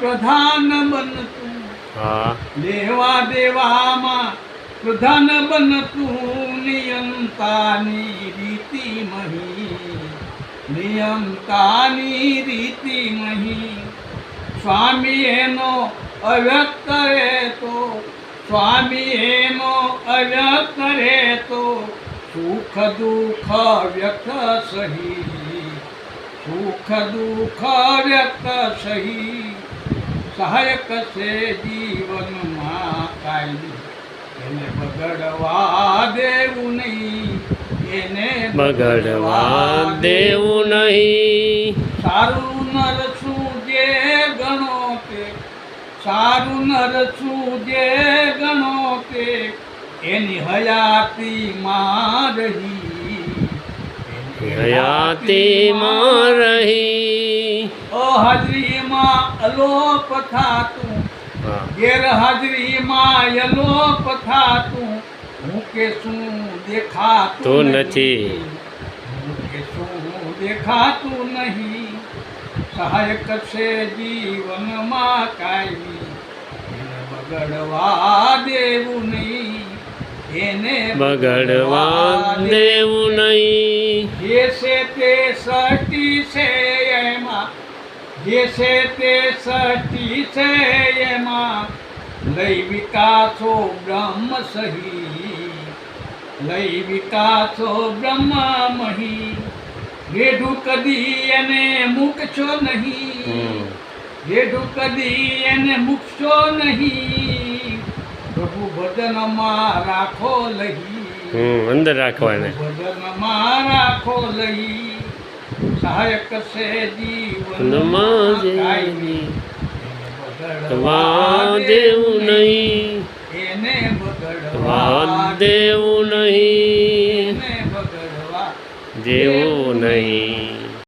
પ્રધાન બનતું, હા લેવા દેવામાં પ્રધાન બનતું, નિયમતાની રીતિ મહી, નિયમતાની રીતિ મહી. સ્વામી એનો અવ્યક્ત રહેતો, સ્વામી એનો અવ્યક્ત રહેતો, સુખ દુઃખ વ્યક્ત સહી, સુખ દુઃખ વ્યક્ત સહી. સહાયક છે જીવનમાં કાયમી, એને બગડવા દેવું નહીં, એને બગડવા દેવું નહીં. સારું નર છું જે ગણો તે, સારું નર છું જે ગણો તે, એની હયાતીમાં રહી, હયાતીમાં રહી. અહાજરીમાં અલોપ થાતું, હા ગેરહાજરીમાં અલોપ થાતું, હું કે શું દેખાતું તો નથી. હું કે શું દેખાતું નહીં. સહાયક છે જીવનમાં કાયમી, એને બગડવા દેવું નહીં, એને બગડવા દેવું નહીં. જે છે તે સટી છે એમાં, જે છે તે સટી છે એમાં, લઈ વિકાસો બ્રહ્મ સહી, લઈ વિકાસો બ્રહ્મ મહી. રેઢું કદી એને મૂકશો નહીં, રેઢું કદી એને મૂકશો નહીં. પ્રભુ ભજનમાં રાખો લહી, અંદર રાખવાને. ભજનમાં રાખો લહી. સહાયક છે જીવનમાં કાયમી, બગડવા દેવું નહીં, એને બગડવા બગડવા દેવું નહીં, એને બગડવા દેવું નહીં.